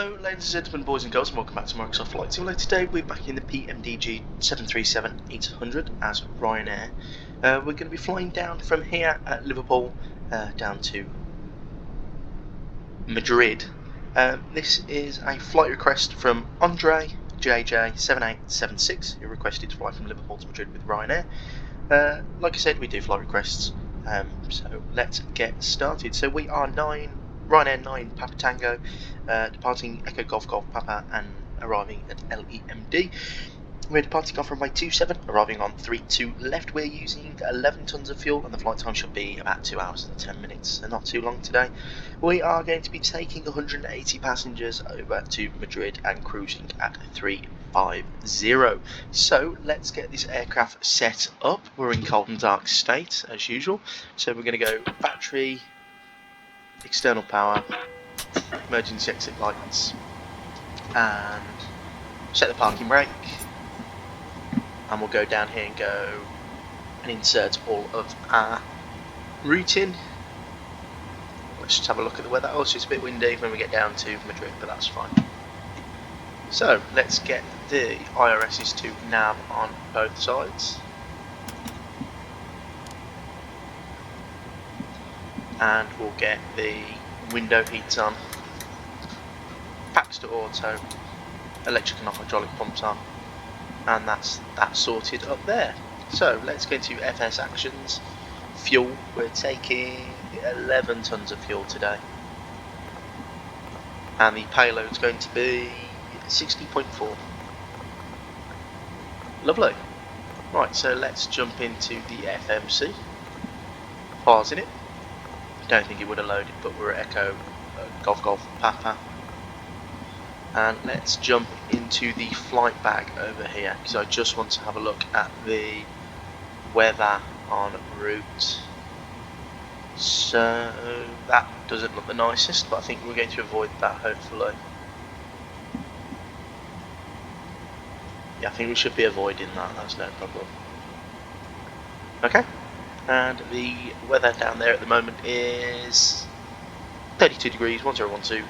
Hello ladies and gentlemen, boys and girls, and welcome back to Microsoft Flight Simulator. Today we're back in the PMDG 737-800 as Ryanair. We're going to be flying down from here at Liverpool down to Madrid. This is a flight request from Andre JJ7876 who requested to fly from Liverpool to Madrid with Ryanair. Like I said, we do flight requests, so let's get started. So we are Ryanair 9 Papa Tango, departing Echo Golf Golf Papa and arriving at LEMD. We're departing off runway 27, arriving on 32 left. We're using 11 tons of fuel and the flight time should be about 2 hours and 10 minutes, so not too long today. We are going to be taking 180 passengers over to Madrid and cruising at 350. So let's get this aircraft set up. We're in cold and dark state as usual, so we're going to go battery, external power, emergency exit lights, and set the parking brake, and we'll go down here and go and insert all of our routing. Let's just have a look at the weather. Oh, so it's a bit windy when we get down to Madrid, but that's fine. So let's get the IRSs to nav on both sides, and we'll get the window heats on, packs to auto, electric and hydraulic pumps on, and that's sorted up there. So let's go to FS actions. Fuel, we're taking 11 tons of fuel today, and the payload's going to be 60.4. Lovely. Right, so let's jump into the FMC. Files in it. Don't think it would have loaded, but we're at Echo Golf Golf Papa, and let's jump into the flight bag over here because I just want to have a look at the weather en route. So that doesn't look the nicest, but I think we're going to avoid that hopefully. Yeah, I think we should be avoiding that, that's no problem. Okay. And the weather down there at the moment is 32 degrees, 1012,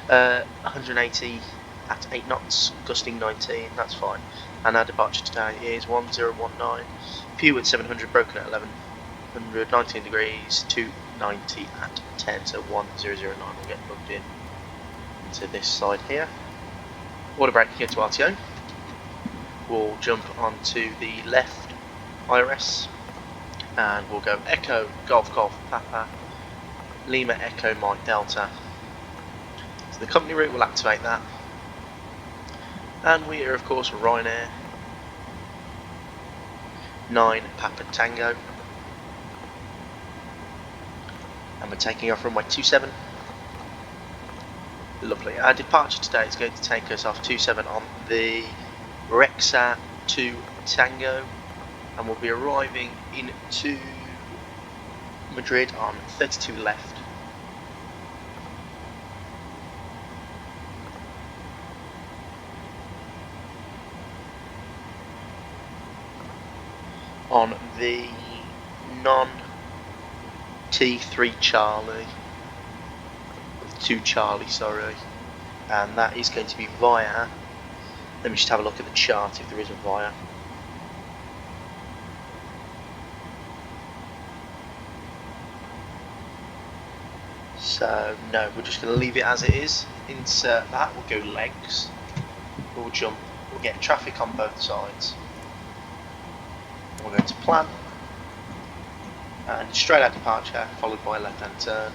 180 at 8 knots, gusting 19, that's fine. And our departure today is 1019, Pew at 700, broken at 1100, 19 degrees, 290 at 10, so 1009 will get plugged in to this side here. Water brake here to RTO. We'll jump onto the left IRS. And we'll go Echo Golf Golf Papa Lima Echo Mike Delta. So the company route will activate that, and we are of course Ryanair 9 Papa Tango, and we're taking off runway 27. Lovely. Our departure today is going to take us off 27 on the Rexa 2 Tango, and we'll be arriving into Madrid on 32 left. On the non-T3 Charlie, 2 Charlie, sorry, and that is going to be via, let me just have a look at the chart if there is a via. So no, we're just going to leave it as it is. Insert that, we'll go legs, we'll jump, we'll get traffic on both sides. We'll go to plan, and straight out departure, followed by a left hand turn.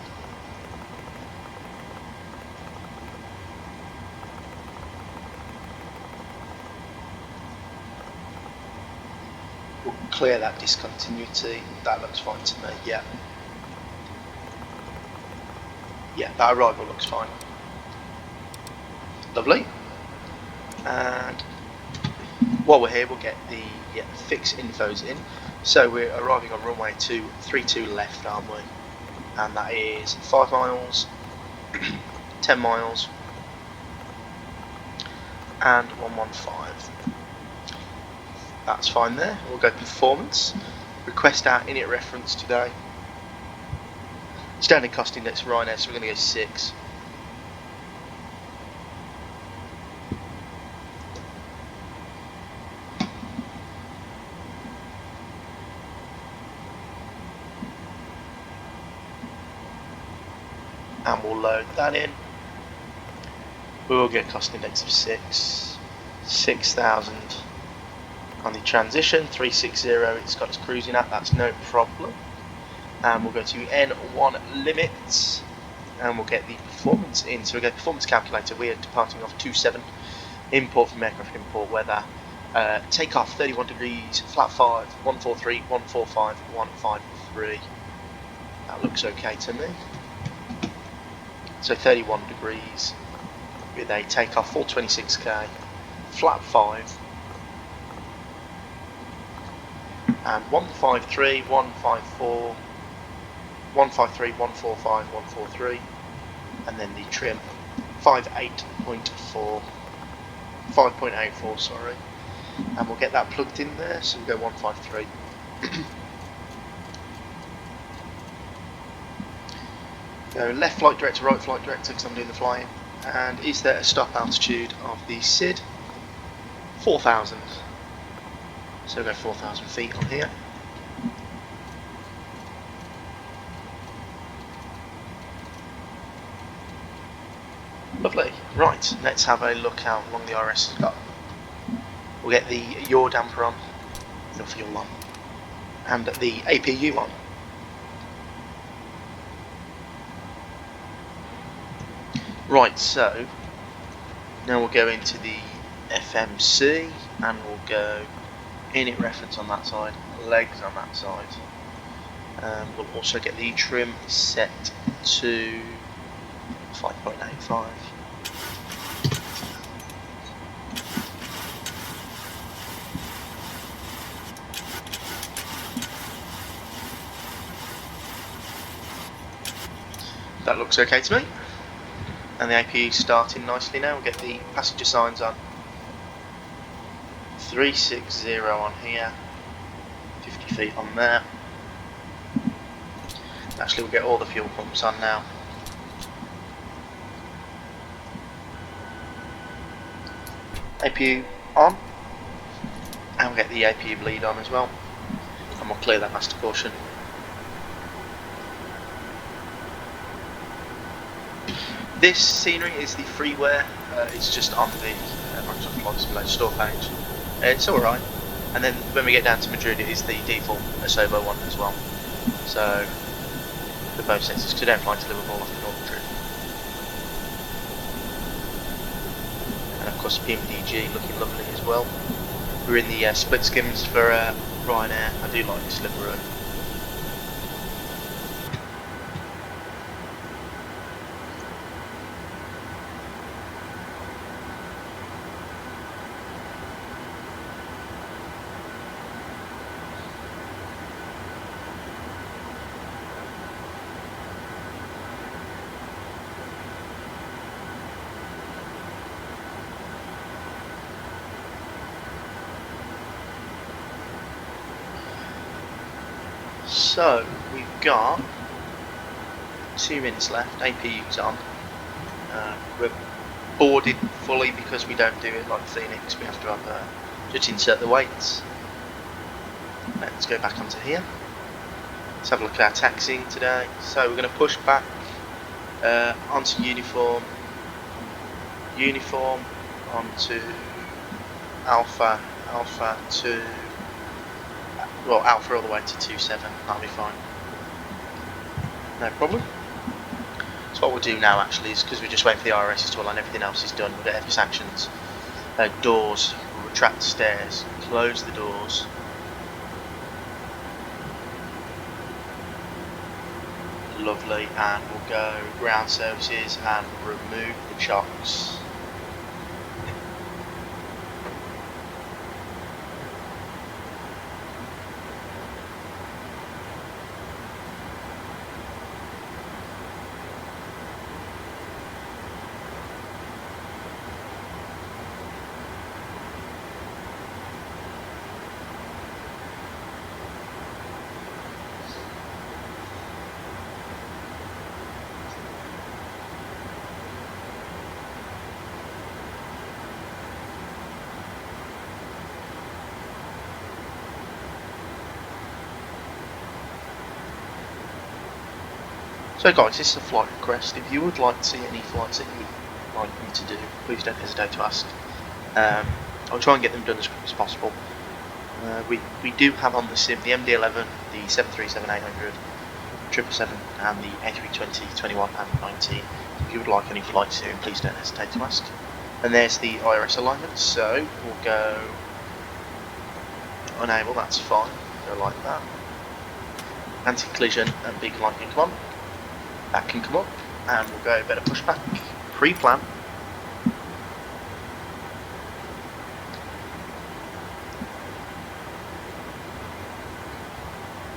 We'll clear that discontinuity, that looks fine to me, yeah. Yeah, that arrival looks fine. Lovely. And while we're here, we'll get the fix infos in. So we're arriving on runway 32 left, aren't we? And that is 5 miles, 10 miles, and 115. That's fine there. We'll go performance. Request our init reference today. Standard cost index Ryanair, so we're going to go 6. and we'll load that in. We will get a cost index of 6,000 on the transition, 360 it's got us cruising at, that's no problem. And we'll go to N1 limits and we'll get the performance in. So we go performance calculator, we are departing off 27, import from aircraft import weather, takeoff 31 degrees, flat 5, 143, 145, 153. That looks okay to me. So 31 degrees with a takeoff 426k, flat 5, and 153, 154, 153, 145, 143, and then the trim 5.84, sorry, and we'll get that plugged in there. So we'll go 153. Go left flight director, right flight director, because I'm doing the flying. And is there a stop altitude of the SID? 4,000. So we'll go 4,000 feet on here. Lovely. Right, let's have a look how long the RS has got. We'll get the yaw damper on, no fuel on, and the APU on. Right, so now we'll go into the FMC and we'll go init reference on that side, legs on that side. We'll also get the trim set to 5.85. That looks okay to me. And the APU starting nicely now. We'll get the passenger signs on. 360 on here. 50 feet on there. Actually, we'll get all the fuel pumps on now. APU on. And we'll get the APU bleed on as well. And we'll clear that master portion. This scenery is the freeware, it's just on the Microsoft Flight Simulator store page. It's alright. And then when we get down to Madrid, it is the default ASOBO one as well. So, for both sets, because I don't fly to Liverpool, I can Madrid. And of course, PMDG looking lovely as well. We're in the split skims for Ryanair. I do like this livery. So we've got 2 minutes left, APU's on. We're boarded fully because we don't do it like Phoenix, we have to have just insert the weights. Let's go back onto here. Let's have a look at our taxiing today. So we're going to push back onto uniform onto Alpha to, well, Alpha all the way to 27, that'll be fine. No problem. So what we'll do now actually is, because we're just waiting for the RSs to align, everything else is done, we'll get FS actions. Doors, we'll retract the stairs, close the doors. Lovely, and we'll go ground services and remove the chocks. So guys, this is a flight request. If you would like to see any flights that you would like me to do, please don't hesitate to ask. I'll try and get them done as quick as possible. We do have on the sim the MD-11, the 737-800, 777 and the A320, 21 and 19. If you would like any flights soon, please don't hesitate to ask. And there's the IRS alignment, so we'll go unable, that's fine, go like that. Anti-collision and beacon light can come on, that can come up, and we'll go better pushback, pre-plan.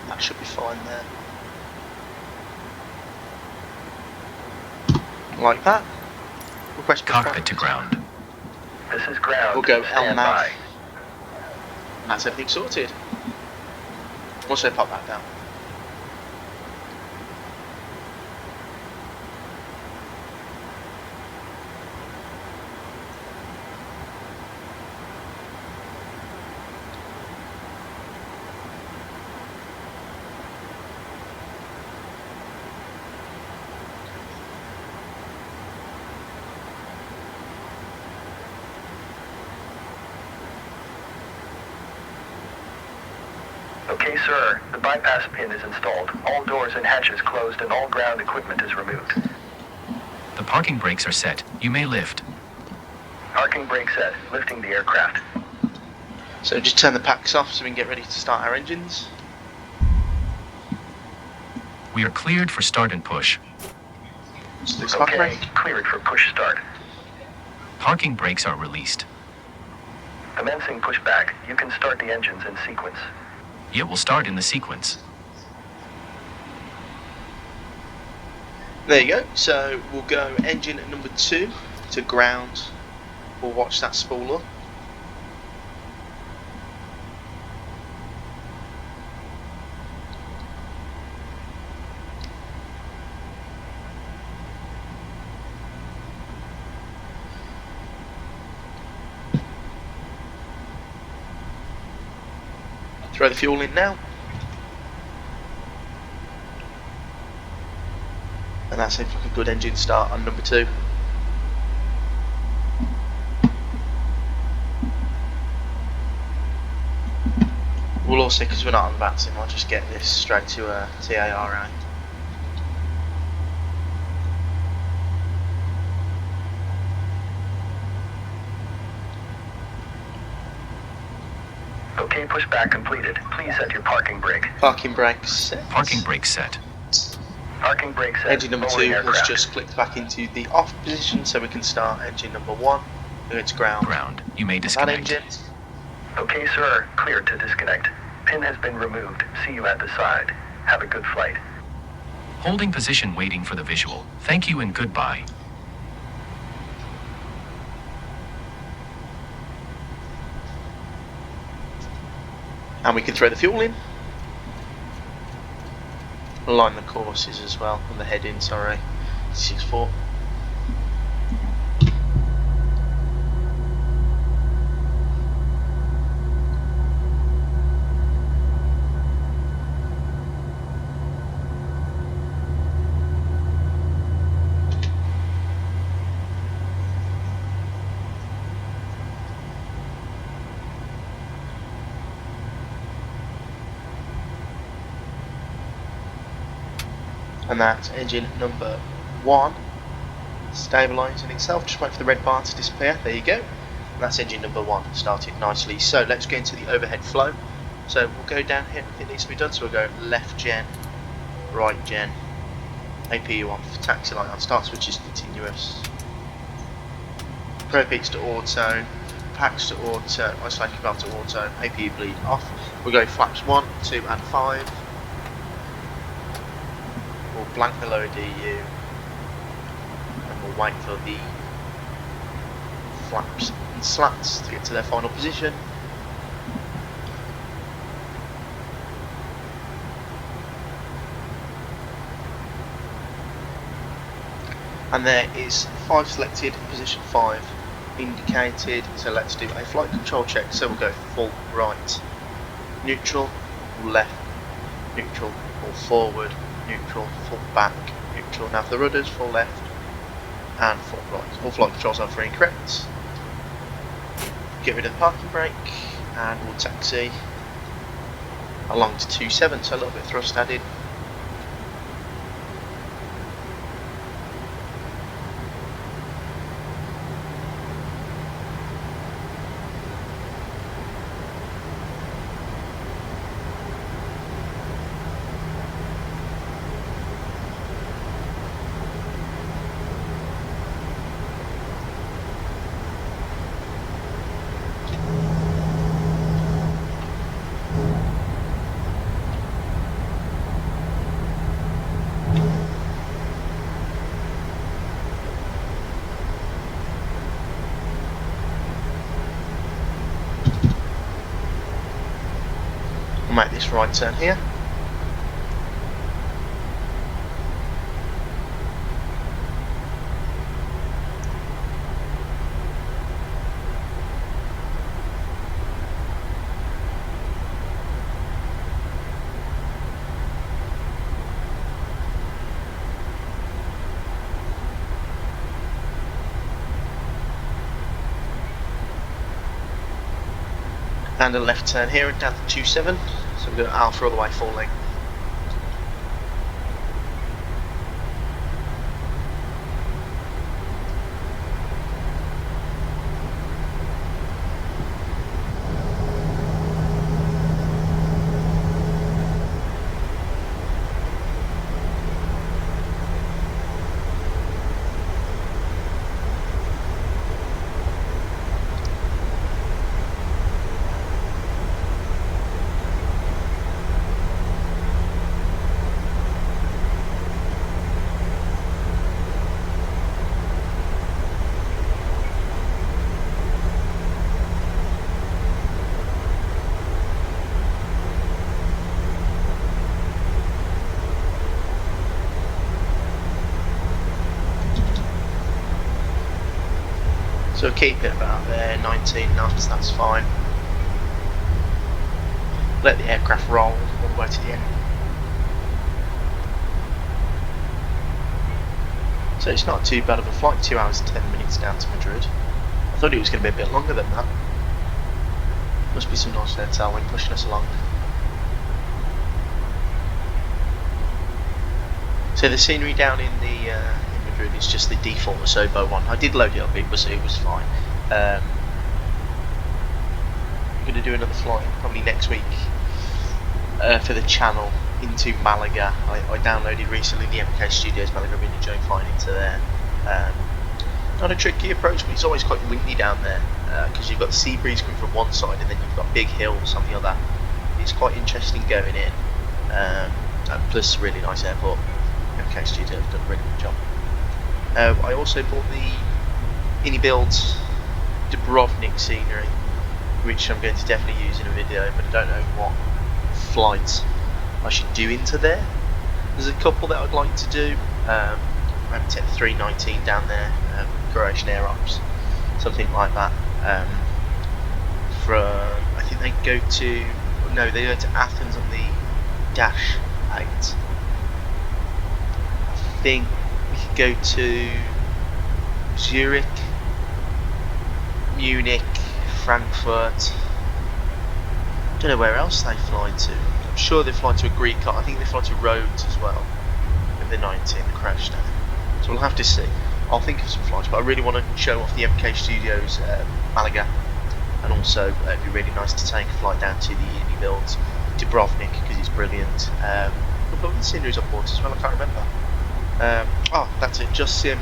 That should be fine there. Like that. Request cockpit to ground. This is ground. We'll go Stand LNAV. by. That's everything sorted. Also pop that down. Okay, sir. The bypass pin is installed. All doors and hatches closed and all ground equipment is removed. The parking brakes are set. You may lift. Parking brake set. Lifting the aircraft. So just turn the packs off so we can get ready to start our engines. We are cleared for start and push. So the spark Okay, brake. cleared for push start. Parking brakes are released. Commencing pushback. You can start the engines in sequence. It will start in the sequence. There you go. So we'll go engine number 2 to ground. We'll watch that spool up. Throw the fuel in now. And that seems like a good engine start on number 2. We'll also, because we're not on VATSIM, I'll just get this straight to TARA. Okay, pushback completed. Please set your parking brake. Parking brakes set. Parking brakes set. Parking brake set. Engine number 2 Lowering has aircraft. just clicked back into the off position, so we can start engine number 1. Go to ground. Ground. You may That disconnect. engine. Okay, sir. Cleared to disconnect. Pin has been removed. See you at the side. Have a good flight. Holding position waiting for the visual. Thank you and goodbye. And we can throw the fuel in. Align the courses as well, and the heading, sorry. 6-4. And that's engine number 1 stabilising itself. Just wait for the red bar to disappear. There you go. And that's engine number 1 started nicely. So let's go into the overhead flow. So we'll go down here, everything needs to be done. So we'll go left gen, right gen, APU off, taxi light on, start switch is continuous, pro peaks to auto, packs to auto, isolation valve to auto, APU bleed off. We'll go flaps 1, 2 and 5. We'll blank the lower DU and we'll wait for the flaps and slats to get to their final position. And there is 5 selected, position 5 indicated, so let's do a flight control check. So we'll go full right, neutral, left, neutral, full forward, neutral, full back, control nav the rudders, full left and full right. All flight controls are free and correct. Get rid of the parking brake and we'll taxi along to 27, so a little bit of thrust added. Make this right turn here. And a left turn here and down to 27. So we're going alpha all the way full length. So keep it about there, 19 knots, that's fine. Let the aircraft roll all the way to the end. So it's not too bad of a flight, 2 hours and 10 minutes down to Madrid. I thought it was going to be a bit longer than that. Must be some nice air tailwind pushing us along. So the scenery down in the Madrid is just the default ASOBO one. I did load it up, it was fine. I'm going to do another flight probably next week for the channel into Malaga. I downloaded recently the MK Studios Malaga. I've been enjoying flying into there. Not a tricky approach, but it's always quite windy down there because you've got the sea breeze coming from one side and then you've got big hills on the other. It's quite interesting going in, and plus really nice airport. MK Studios have done a really good job. I also bought the IndyBuild Dubrovnik scenery, which I'm going to definitely use in a video, but I don't know what flights I should do into there. There's a couple that I'd like to do. Maybe take the 319 down there, Croatian Air Ops, something like that. I think they go to Athens on the Dash 8. I think we could go to Zurich, Munich, Frankfurt. Don't know where else they fly to. I'm sure they fly to a Greek. I think they fly to Rhodes as well. In the 19, the crash down. So we'll have to see. I'll think of some flights, but I really want to show off the MK Studios Malaga, and also it'd be really nice to take a flight down to the IndyBuild Dubrovnik because it's brilliant. But the scenery's on board as well. I can't remember. Oh, that's it. Just Sim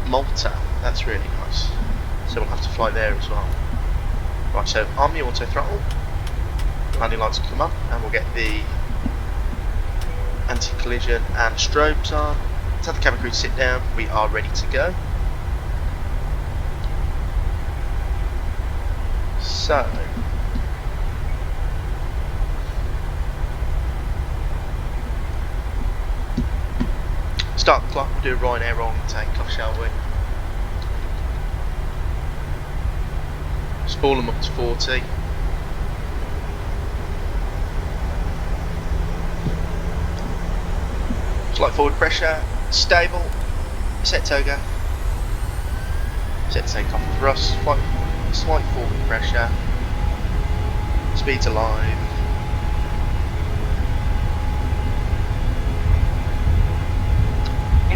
Malta. That's really nice. So we'll have to fly there as well. Right. So arm the auto throttle. Landing lights will come up, and we'll get the anti-collision and strobes on. Tell the cabin crew to sit down. We are ready to go. So start the clock. We'll do a Ryanair rolling takeoff, shall we? Spool them up to 40. Slight forward pressure, stable, set toga, set takeoff and thrust, slight forward pressure, speed's alive,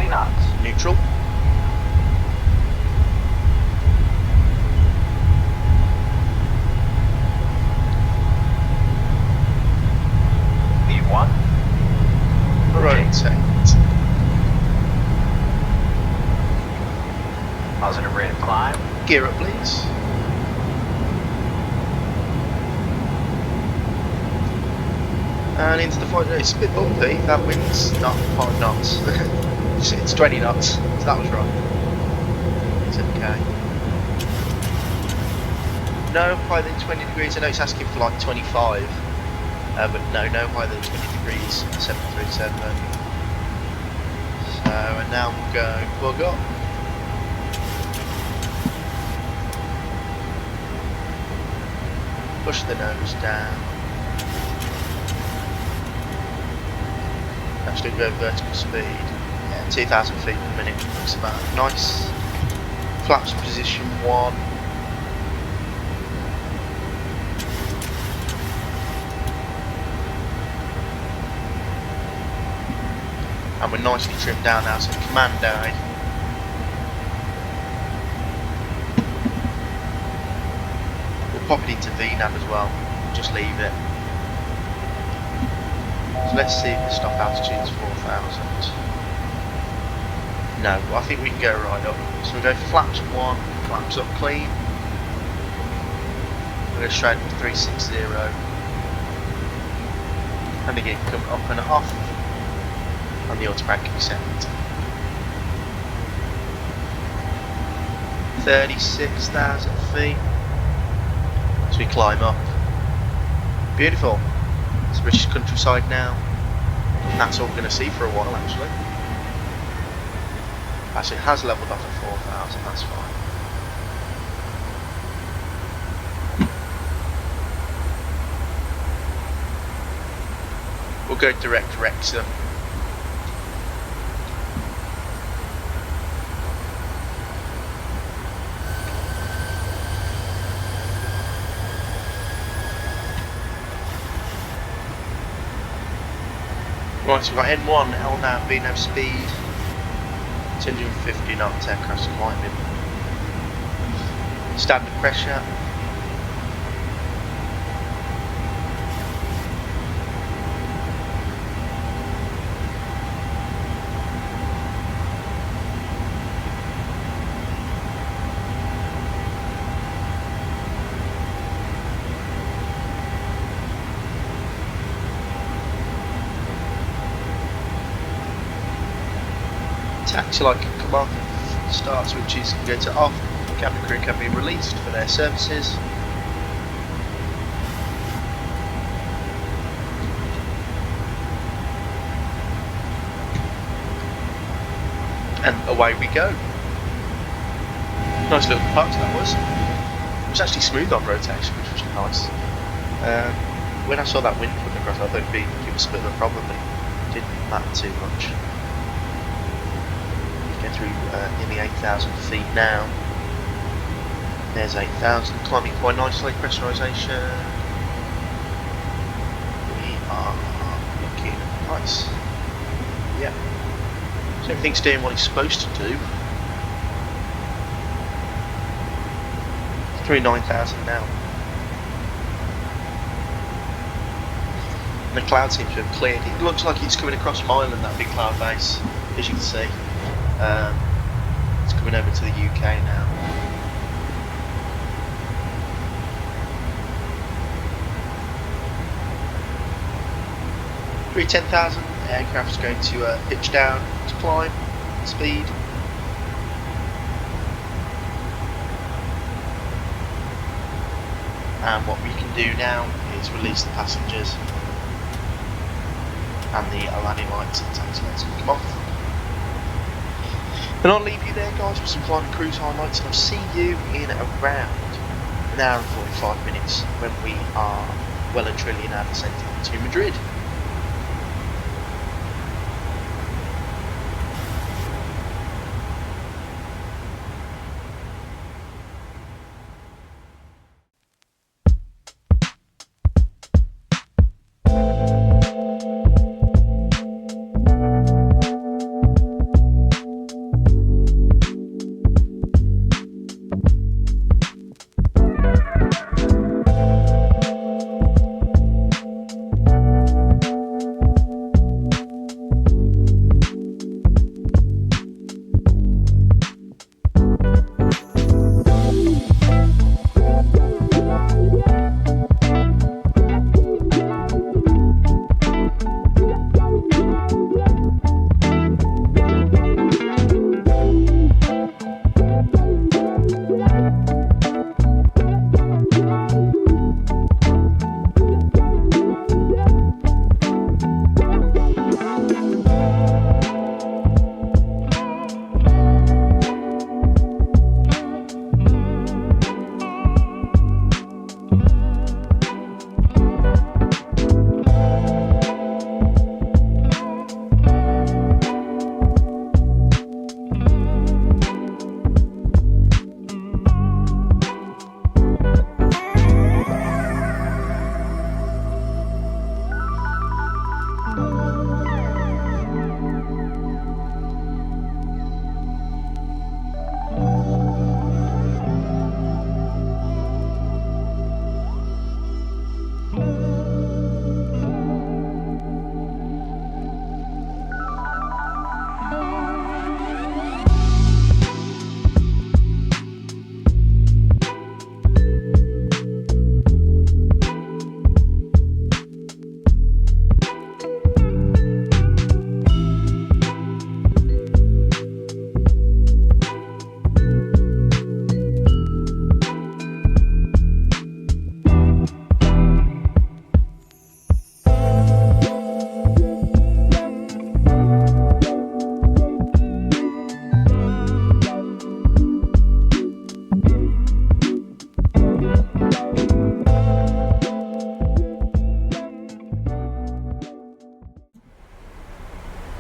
knots. neutral, V1. rotate, Positive rate of climb. gear up please, and into the flight. It's a bit bumpy, that wind's not 5 knots, it's 20 knots, so that was wrong, it's okay. No higher than 20 degrees, I know it's asking for like 25, but no higher than 20 degrees, 737. So, and now we'll go plug up. Push the nose down. Actually go vertical speed. Yeah, 2,000 feet per minute looks about nice. Flaps position 1. And we're nicely trimmed down now, so commando. We'll pop it into VNAV as well, just leave it. So let's see if the stop altitude is 4,000. No, I think we can go right up. So we go flaps 1, flaps up clean. We'll go straight up to 360. And again, come up and off. And the automatic can be set. 36,000 feet. So we climb up. Beautiful. It's British countryside now. And that's all we're going to see for a while actually. Actually it has levelled off at 4,000, that's fine. We'll go direct Wrexham. Right, so we've got N1, LNAV, VNAV speed, 250 knots, aircraft climbing. Standard pressure. Taxi light can come off, start switches can go to off, cabin crew can be released for their services. And away we go. Nice little park that was. It was actually smooth on rotation, which was nice. When I saw that wind coming across, I thought it'd give us a bit of a problem, but it didn't matter too much. Get through nearly 8,000 feet now. There's 8,000, climbing quite nicely, pressurisation. We are looking nice. Yeah. So everything's doing what it's supposed to do. Through 9,000 now. And the cloud seems to have cleared. It looks like it's coming across my island, that big cloud base, as you can see. It's coming over to the UK now. Through 10,000, aircraft's going to pitch down to climb speed. And what we can do now is release the passengers, and the landing lights and taxi lights can come off. And I'll leave you there, guys, with some flying cruise highlights, and I'll see you in around an hour and 45 minutes when we are well and truly in our descent to Madrid.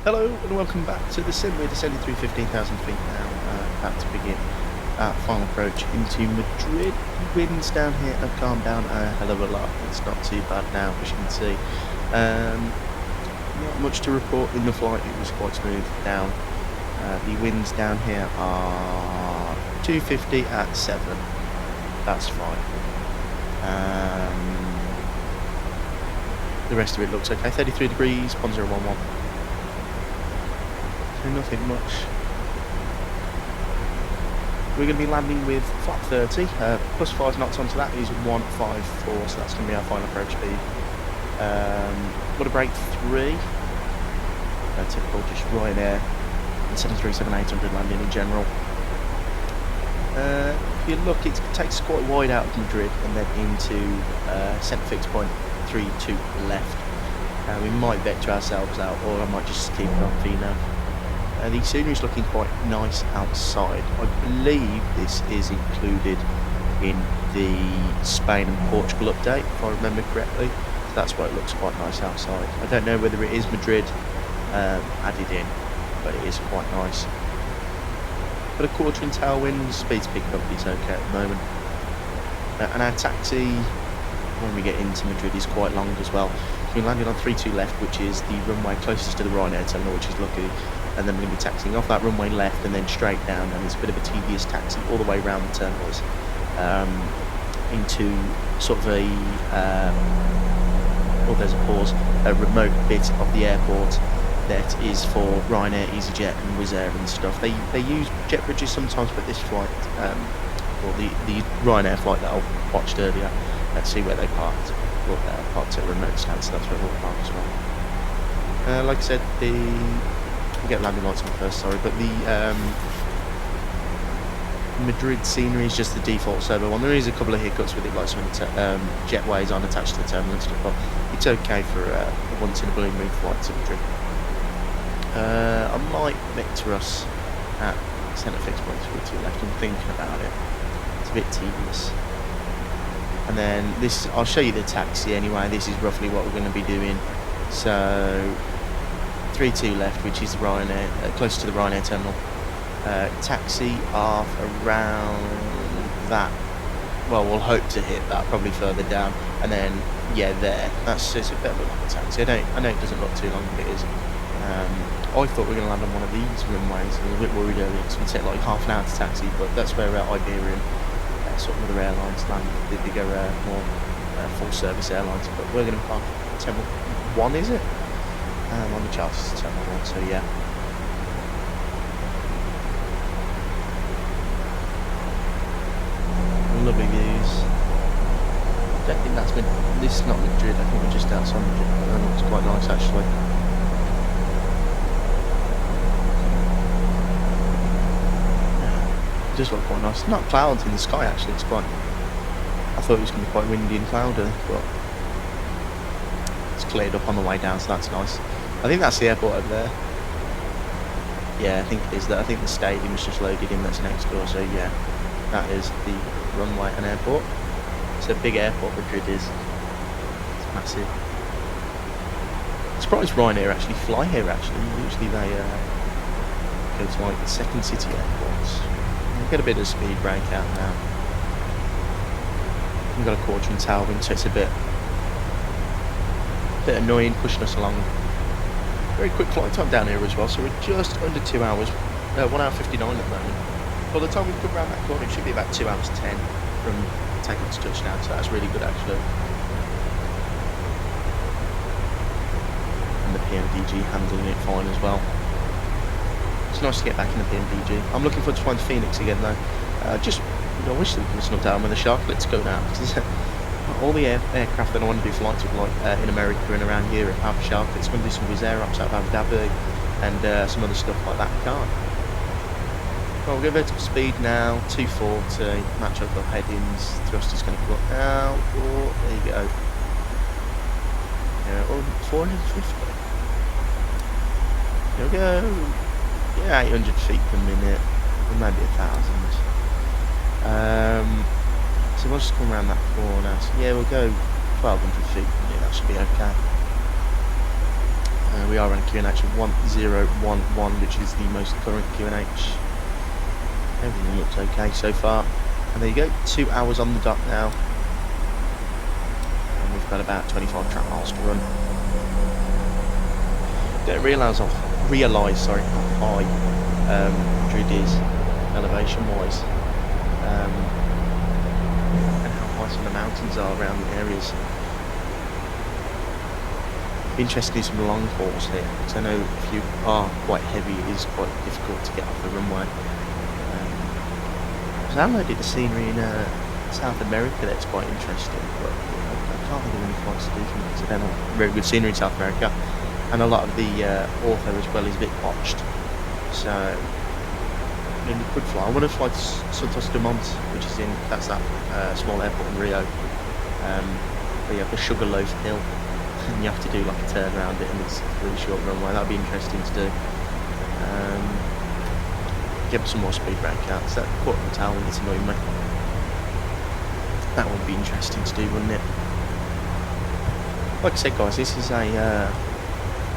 Hello and welcome back to the sim. We're descending through 15,000 feet now, about to begin our final approach into Madrid. The winds down here have calmed down a hell of a lot. It's not too bad now, as you can see. Not much to report in the flight. It was quite smooth down. The winds down here are 250 at 7. That's fine. The rest of it looks okay. 33 degrees, 1011. So nothing much. We're going to be landing with flap 30, plus 5 knots onto that is 154, so that's going to be our final approach speed. Got a break 3, typical just Ryanair, and 737-800 landing in general. If you look, it takes quite wide out of Madrid and then into centre fixed point 3-2 left. We might vector ourselves out, or I might just keep it on VNAV. The scenery is looking quite nice outside. I believe this is included in the Spain and Portugal update, if I remember correctly. So that's why it looks quite nice outside. I don't know whether it is Madrid added in, but it is quite nice. Got a quarter in tailwind, speed's picking up, it's okay at the moment. And our taxi, when we get into Madrid, is quite long as well. We landed on 3-2 left, which is the runway closest to the Ryanair terminal, which is lucky. And then we're going to be taxiing off that runway left and then straight down, and it's a bit of a tedious taxi all the way around the terminals into sort of a there's a pause, a remote bit of the airport that is for Ryanair, EasyJet and Wizz Air and stuff. They use jet bridges sometimes, but this flight, or the Ryanair flight that I watched earlier, let's see where they parked. Well, parked at a remote stand, so that's where we'll park as well. Like I said, we get landing lights on first, sorry, but the Madrid scenery is just the default ASOBO one. There is a couple of hiccups with it, like some jetways aren't attached to the terminal and stuff, but it's okay for a once in a blue moon flight to Madrid. I might vector us at centre fixed point 3-2 left. I'm thinking about it. It's a bit tedious. And then this, I'll show you the taxi anyway. This is roughly what we're going to be doing. So 3-2 left, which is Ryanair, close to the Ryanair terminal. Taxi off around that. Well, we'll hope to hit that, probably further down, and then yeah, there. It's a bit of a long taxi. I know it doesn't look too long, but it is. I thought we were going to land on one of these runways. I was a bit worried earlier because it would take like half an hour to taxi, but that's where Iberia and sort of other airlines land. The bigger, more full service airlines. But we're going to park Terminal 1, is it? On the charts, it's Terminal 1, so yeah. Lovely views. Don't think that's been. This is not Madrid. I think we're just outside Madrid. But that looks quite nice actually. It does look quite nice. Not clouds in the sky actually. It's quite. I thought it was going to be quite windy and cloudy, but it's cleared up on the way down, so that's nice. I think that's the airport over there. Yeah, I think it is that. I think the stadium is just loaded in. That's next door. So yeah, that is the runway and airport. It's a big airport, Madrid is. It's massive. I'm surprised Ryanair actually fly here actually. Usually they go to like the second city airports. We'll get a bit of speed breakout now. We've got a quarter in tailwind, so it's a bit annoying pushing us along. Very quick flight time down here as well, so we're just under 2 hours, 1 hour 59 at the moment. By the time we come around that corner, it should be about 2 hours 10 from takeoff to touchdown, so that's really good actually. And the PMDG handling it fine as well. It's nice to get back in the PMDG. I'm looking forward to flying Phoenix again though. I wish they could snuck down with the Sharklets go now, because all the aircraft that I want to do flights with, like in America and around Europe, have Sharklets. I'm going to do some Wizz Air ups out of Abu Dhabi and some other stuff like that. Can't. Well, we'll go vertical speed now, 240, match up the headings, thrust is going to go out, or there you go. Yeah, or 450. There we go. Yeah, 800 feet per minute, or maybe 1,000. So we'll just come around that corner. So yeah, we'll go 1,200 feet per minute, that should be okay. we are on QNH of 1011, which is the most current QNH. Everything looks okay so far. And there you go, 2 hours on the dot now. And we've got about 25 track miles to run. Don't realise how high Madrid is elevation wise. And how high some of the mountains are around the areas. Be interested to do some long hauls here, because I know if you are quite heavy, it is quite difficult to get off the runway. I downloaded the scenery in South America that's quite interesting, but I can't think of any flights to do from it, because they're not very good scenery in South America, and a lot of the ortho as well is a bit botched. So, I mean, we could fly. I want to fly to Santos Dumont, which is that's that small airport in Rio, where you have the Sugarloaf Hill, and you have to do like a turn around it, and it's a really short runway. That'd be interesting to do. Get some more speed breakouts. That Port Natal one is annoying me. That would be interesting to do, wouldn't it? Like I said, guys, this is a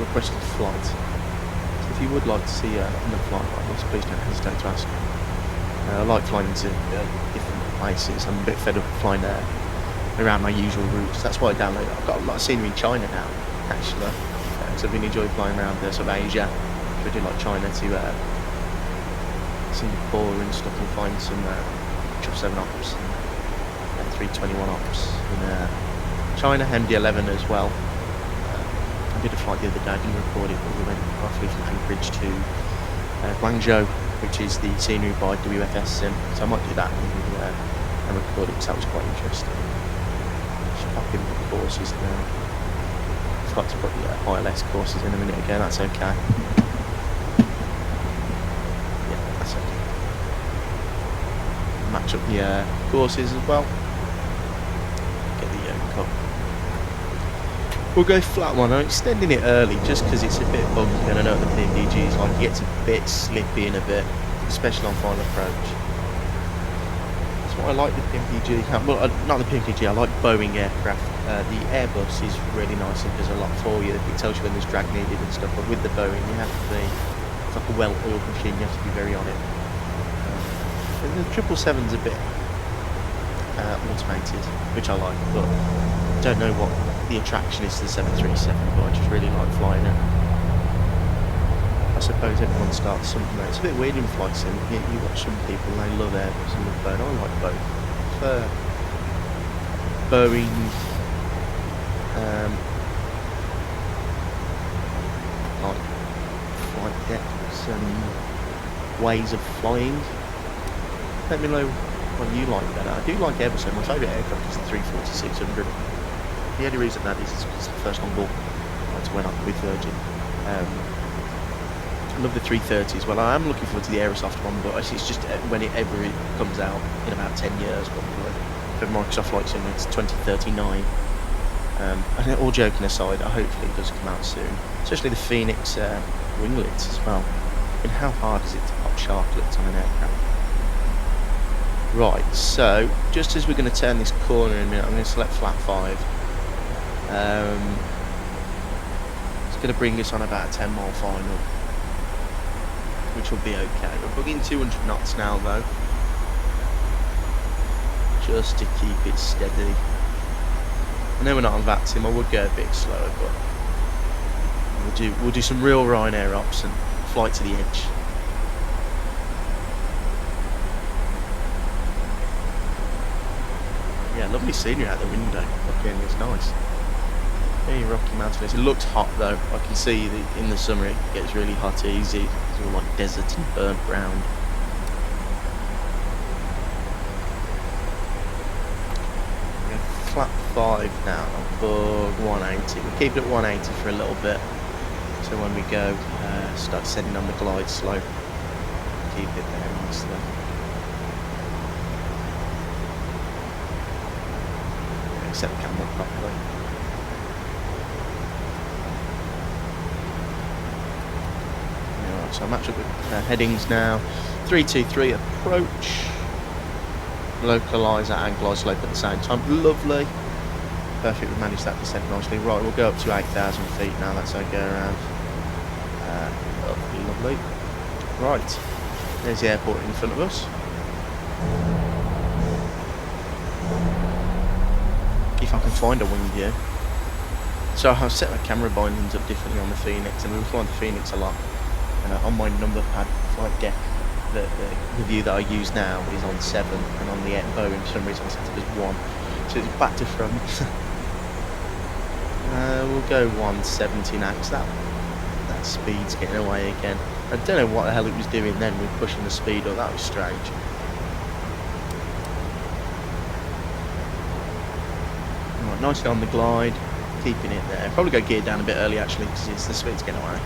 requested flight. So if you would like to see another flight like this, please don't hesitate to ask. I like flying to different places. I'm a bit fed up of flying around my usual routes. That's why I downloaded it. I've got a lot of scenery in China now, actually. So I've been enjoying flying around sort of Asia. I do like China to Singapore and stuff, and find some 777 ops and 321 ops in China, MD-11 as well. I did a flight the other day, I didn't record it, but we went roughly from Anchorage to Guangzhou, which is the scenery by WFS-SIM, so I might do that and record it, because that was quite interesting. Just pop in the courses now. I forgot to put the ILS courses in a minute ago, that's okay. Match up the courses as well. Get the cup. We'll go flat one. I'm extending it early just because it's a bit bumpy, and I know what the PMDG is like. It gets a bit slippy in a bit, especially on final approach. That's what I like the PMDG. Well, not the PMDG. I like Boeing aircraft. The Airbus is really nice and does a lot for you. It tells you when there's drag needed and stuff. But with the Boeing, you have to be. It's like a well-oiled machine. You have to be very on it. The 777's a bit automated, which I like, but I don't know what the attraction is to the 737, but I just really like flying it. I suppose everyone starts something there. It's a bit weird in flight sim. You watch some people, they love Airbus and love Boeing. I like both. Boeing, like flight decks and ways of flying. Let me know what you like better. I do like Airbus. My favourite aircraft is the 340-600. The only reason that is because it's the first on board when I'm with Virgin. I love the 330 as well. I am looking forward to the Aerosoft one, but it's just whenever it comes out in about 10 years, probably. For Microsoft Flight Sim, it's 2039. And all joking aside, hopefully it does come out soon. Especially the Phoenix winglets as well. And how hard is it to pop sharklets on an aircraft? Right, so just as we're going to turn this corner in a minute, I'm going to select flat 5. It's going to bring us on about a 10-mile final, which will be okay. We're bugging 200 knots now, though, just to keep it steady. I know we're not on VATSIM. I would go a bit slower, but we'll do some real Ryanair ops and fly to the edge. Yeah, lovely scenery out the window. Looking, it's nice. Very Rocky Mountains. It looks hot though. I can see that in the summer it gets really hot easy. It's all like desert and burnt ground. Flat 5 now for 180. We'll keep it at 180 for a little bit. So when we go, start setting on the glide slope. Keep it there nicely. Set the camera properly. Alright, so I'm matched up with headings now. 323 approach. Localiser and glide slope at the same time. Lovely. Perfect, we managed that descent nicely. Right, we'll go up to 8,000 feet now. That's our go around. Lovely, lovely. Right, there's the airport in front of us. If I can find a wing view. So I've set my camera bindings up differently on the Phoenix, and we were flying the Phoenix a lot. And on my number pad flight deck, the view that I use now is on 7, and on the Boeing for some reason I set it as 1. So it's back to front. We'll go 170 now, because that speed's getting away again. I don't know what the hell it was doing then with pushing the speed up, that was strange. Right, nicely on the glide, keeping it there. Probably go gear down a bit early actually, because the speed's getting away.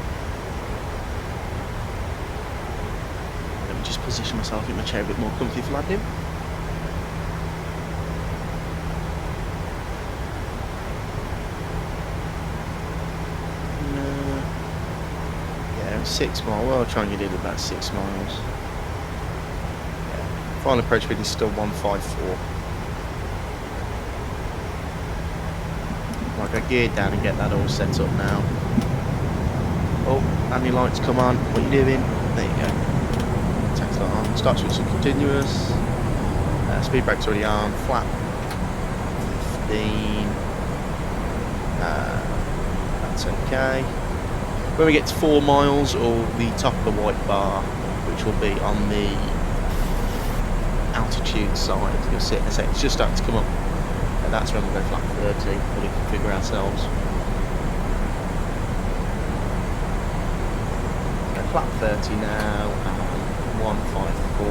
Let me just position myself in my chair a bit more comfy for landing. Yeah, 6 miles. Well, I'll try and get in about 6 miles. Yeah. Final approach speed is still 154. Right, go gear down and get that all set up now. Oh, and your lights come on. What are you doing? There you go. Tax light on. Start switch to continuous. Speed brake's already on. Flap 15. That's okay. When we get to 4 miles, or the top of the white bar, which will be on the altitude side, you'll see it in a second. It's just starting to come up. And that's when we'll go flat 30, and we can figure ourselves. Go flat 30 now, and 154.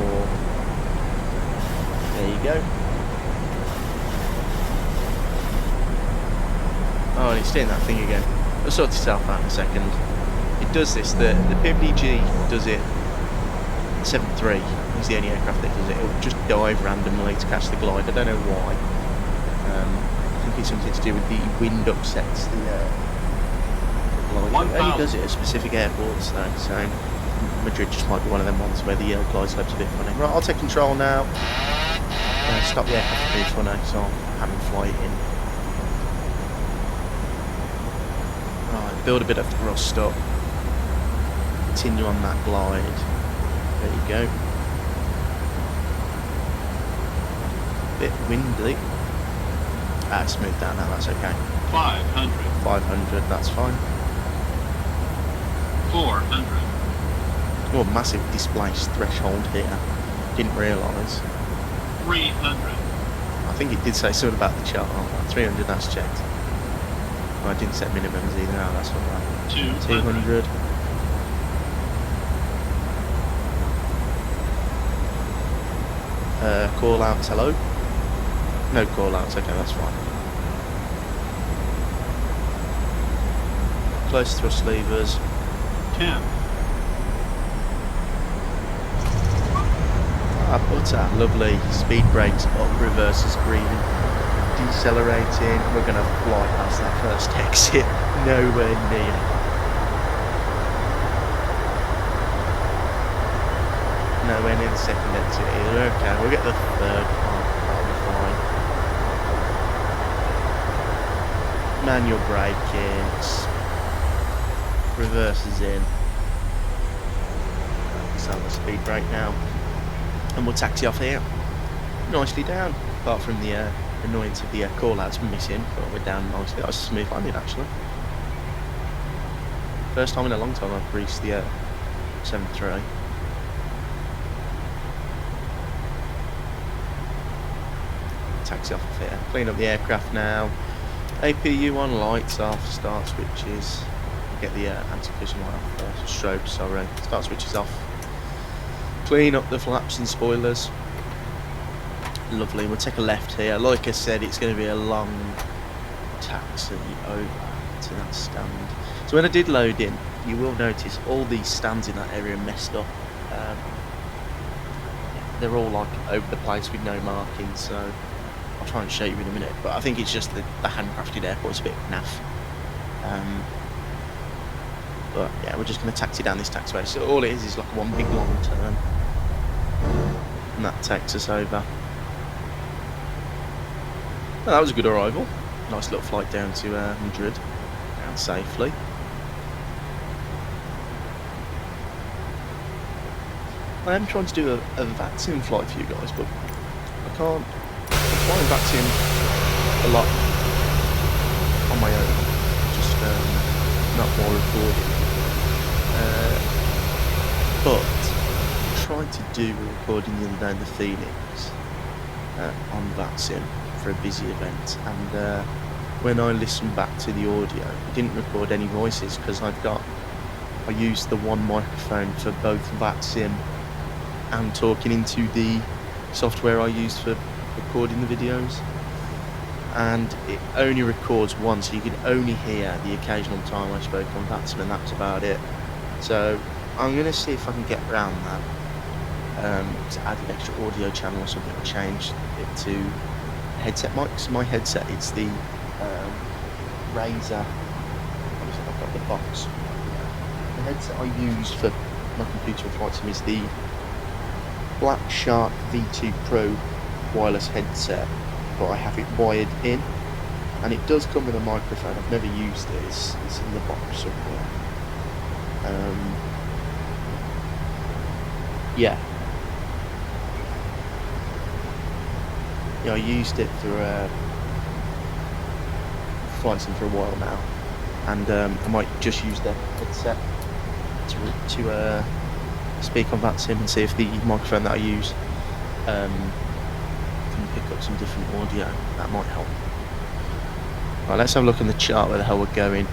There you go. Oh, and it's doing that thing again. It'll sort itself out in a second. It does this, the PMDG does it, 7.3 is the only aircraft that does it. It'll just dive randomly to catch the glide, I don't know why. I think it's something to do with the wind upsets the glide. It only does it at specific airports though, so Madrid just might be one of them ones where the glide slope's a bit funny. Right, I'll take control now. Stop the aircraft to be funny, so I'm having flight in. Right, build a bit of thrust up. Continue on that glide. There you go. Bit windy. Smooth down now, that's okay. 500. 500, that's fine. 400. Oh, massive displaced threshold here. Didn't realise. 300. I think it did say something about the chart. Oh, 300, that's checked. Oh, I didn't set minimums either. Oh, that's not right. 200. Call outs, hello? No call outs, okay, that's fine. Close thrust levers. 10. Butter, lovely. Speed brakes up, reverses green. Decelerating. We're going to fly past that first exit. Nowhere near. Nowhere near the second exit either. Okay, we'll get the third one. That'll be fine. Manual braking. Reverses in. Let's have a speed brake now. And we'll taxi off here. Nicely down. Apart from the annoyance of the call-outs missing, but we're down nicely. That was a smooth landing actually. First time in a long time I've reached the 7.3. Taxi off of here. Clean up the aircraft now. APU on, lights off, start switches. Get the anti-collision light off first. Strobe, sorry. Start switches off. Clean up the flaps and spoilers. Lovely. We'll take a left here. Like I said, it's going to be a long taxi over to that stand. So when I did load in, you will notice all these stands in that area are messed up. They're all like over the place with no markings, so I'll try and show you in a minute. But I think it's just the handcrafted airport's a bit naff. But yeah, we're just going to taxi down this taxiway. So all it is like one big long turn. And that takes us over. Well, that was a good arrival. Nice little flight down to Madrid. Down safely. I am trying to do a VATSIM flight for you guys, but I can't. I'm flying VATSIM a lot on my own, just not while recording. But I tried to do a recording the other day in the Phoenix on VATSIM for a busy event, and when I listened back to the audio, I didn't record any voices because I used the one microphone for both VATSIM and talking into the software I used for recording the videos, and it only records once, so you can only hear the occasional time I spoke on VATSIM, and that's about it. So I'm going to see if I can get around that, to add an extra audio channel or something, or change it to headset mics. My headset, it's the Razer, I've got the box. The headset I use for my computer and flight sim is the Black Shark V2 Pro wireless headset, but I have it wired in, and it does come with a microphone. I've never used it, it's in the box somewhere. Yeah, I used it for flight sim for a while now, and I might just use the headset to speak on VATSIM and see if the microphone that I use can pick up some different audio. That might help. Right, let's have a look in the chart where the hell we're going.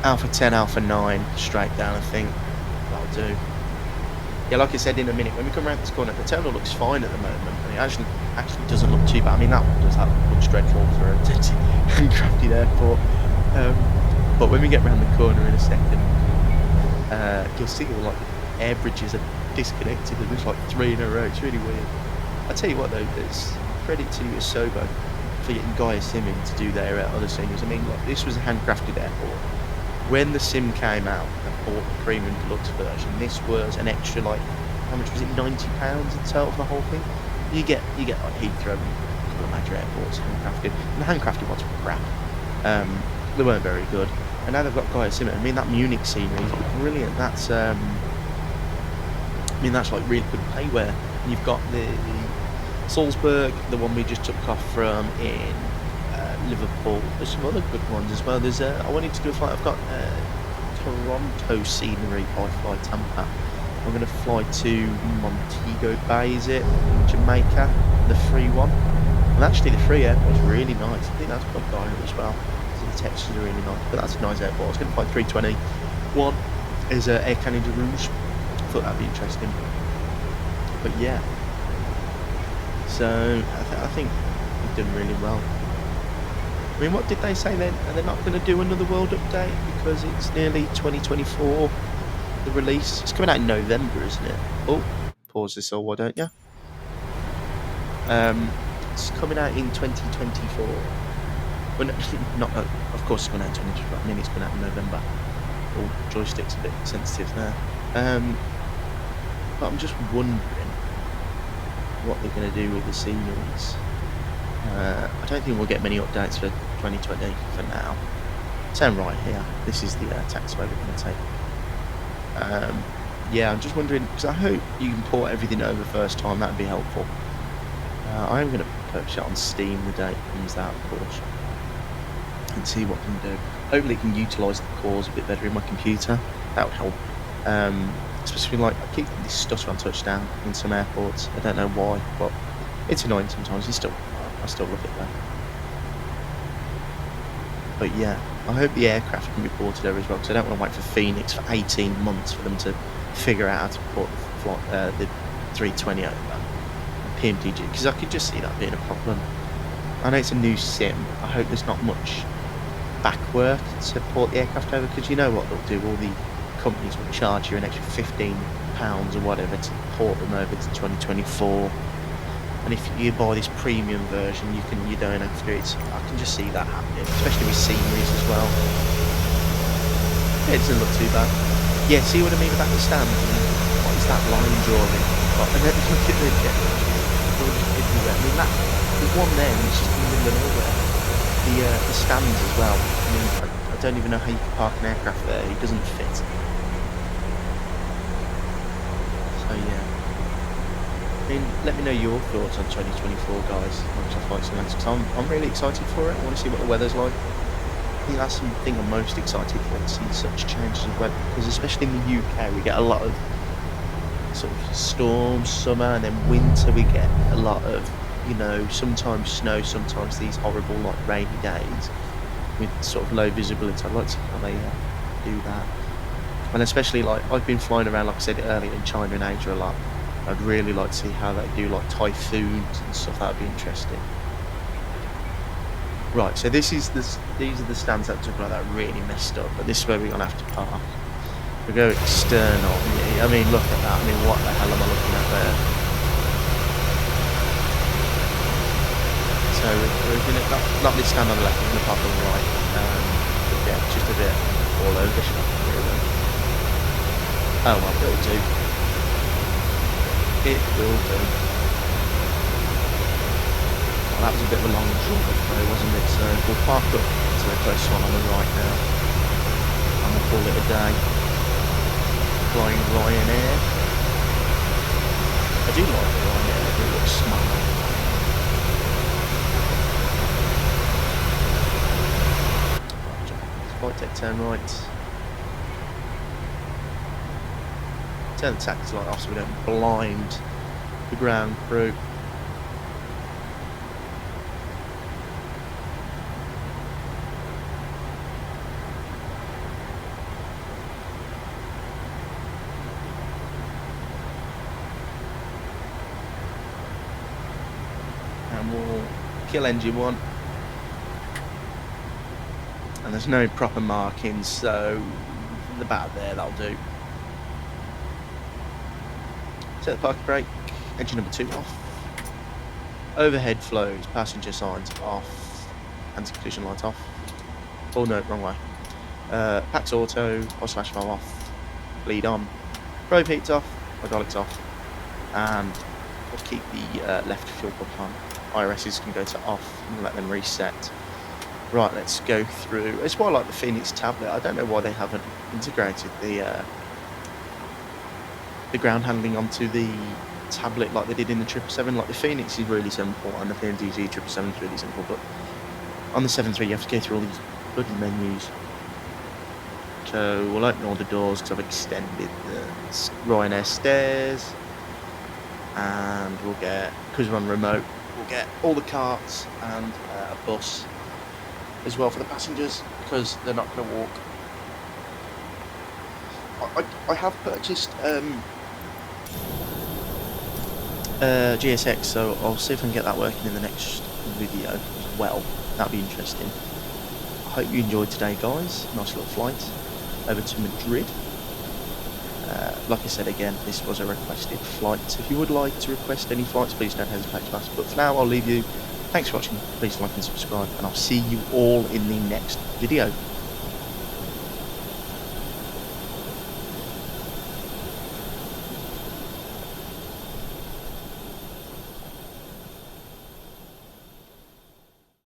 Alpha 10, Alpha 9, straight down, I think. That'll do. Yeah, like I said, in a minute, when we come around this corner, the terminal looks fine at the moment, and it actually doesn't look too bad. I mean, that one does look dreadful for a handcrafted airport. But when we get around the corner in a second, you'll see all like air bridges are disconnected, and there's like 3 in a row. It's really weird. I tell you what though, there's credit to ASOBO for getting Aviation-SIM to do their other sims. I mean, like, this was a handcrafted airport. When the sim came out, I bought the premium deluxe version. This was an extra, like, how much was it? £90 in total for the whole thing. You get like Heathrow and a couple of major airports handcrafted, and the handcrafted ones were crap. They weren't very good. And now they've got Aviation-SIM. I mean, that Munich scenery is brilliant. That's I mean, that's like really good payware. And you've got the Salzburg, the one we just took off from in Liverpool. There's some other good ones as well. There's I wanted to do a flight. I've got Toronto scenery by Fly Tampa. I'm going to fly to Montego Bay, is it, in Jamaica, the free one. And actually, the free airport's really nice. I think that's quite dire as well. So the textures are really nice. But that's a nice airport. I was going to fly 320. One is Air Canada Rouge. I thought that'd be interesting. But yeah. So I think we've done really well. I mean, what did they say then? Are they not going to do another world update because it's nearly 2024, the release? It's coming out in November, isn't it? Oh, pause this all, why don't you? It's coming out in 2024. Well, not, of course it's coming out in 2024. I mean, it's coming out in November. Oh, joystick's a bit sensitive there. But I'm just wondering what they're going to do with the sceneries. I don't think we'll get many updates for 2020 for now. Turn right here. This is the taxiway we're going to take. Yeah, I'm just wondering, because I hope you can port everything over first time. That'd be helpful. I am going to purchase it on Steam the day it comes out, of course, and see what we can do. Hopefully, it can utilise the cores a bit better in my computer. That would help. Especially like I keep this stutter on touchdown in some airports. I don't know why, but it's annoying sometimes. I still love it though. But yeah, I hope the aircraft can be ported over as well, because I don't want to wait for Phoenix for 18 months for them to figure out how to port the 320 over PMDG, because I could just see that being a problem. I know it's a new sim. I hope there's not much back work to port the aircraft over, because you know what they'll do. All the companies will charge you an extra £15 or whatever to port them over to 2024. And if you buy this premium version, you don't have to do it. I can just see that happening, especially with sceneries as well. Yeah, it doesn't look too bad. Yeah, see what I mean about the stands? I mean, what is that line drawing? And then look at the jet everywhere. I mean, there's one there, and it's just in the middle of nowhere. The stands as well. I mean, I don't even know how you can park an aircraft there. It doesn't fit. So yeah. I mean, let me know your thoughts on 2024, guys. Microsoft Flight Simulator, because I'm really excited for it. I want to see what the weather's like. I think that's something I'm most excited for, to see such changes of weather, because especially in the UK we get a lot of sort of storms, summer, and then winter we get a lot of, you know, sometimes snow, sometimes these horrible like rainy days with sort of low visibility. I'd like to see how they do that. And especially, like, I've been flying around, like I said earlier, in China and Asia a lot. I'd really like to see how they do like typhoons and stuff. That would be interesting. Right, so these are the stands that took like that really messed up, but this is where we're gonna have to park. We go external. I mean, look at that. I mean, what the hell am I looking at there? So we're gonna not this stand on the left, we're gonna park on the right. Yeah, just a bit all over the shop, really. Oh well, it'll do. It will do. Well, that was a bit of a long jump though, wasn't it? So we'll park up to the close one on the right now, and we'll call it a day. Flying Ryanair. I do like the Ryanair, it looks smart. Flight deck turn right. Turn the taxi light off so we don't blind the ground crew. And we'll kill engine 1. And there's no proper markings, so about there, that'll do. Set the parking brake, engine number 2 off. Overhead flows, passenger signs off, anti-collision light off. Oh no, wrong way. Pax auto, /5 off, bleed on. Probe heats off, hydraulics off, and we'll keep the left fuel pump on. IRSs can go to off and let them reset. Right, let's go through. It's why I like the Phoenix tablet. I don't know why they haven't integrated the ground handling onto the tablet like they did in the 777. Like the Phoenix is really simple, and the PMDG 777 is really simple, but on the 73 you have to go through all these bloody menus. So we'll open all the doors because I've extended the Ryanair stairs, and we'll get, because we're on remote, we'll get all the carts and a bus as well for the passengers, because they're not going to walk. I have purchased GSX, so I'll see if I can get that working in the next video as well. That'll be interesting. I hope you enjoyed today, guys. Nice little flight over to Madrid. Like I said again, this was a requested flight. So if you would like to request any flights, please don't hesitate to ask. But for now, I'll leave you. Thanks for watching. Please like and subscribe, and I'll see you all in the next video.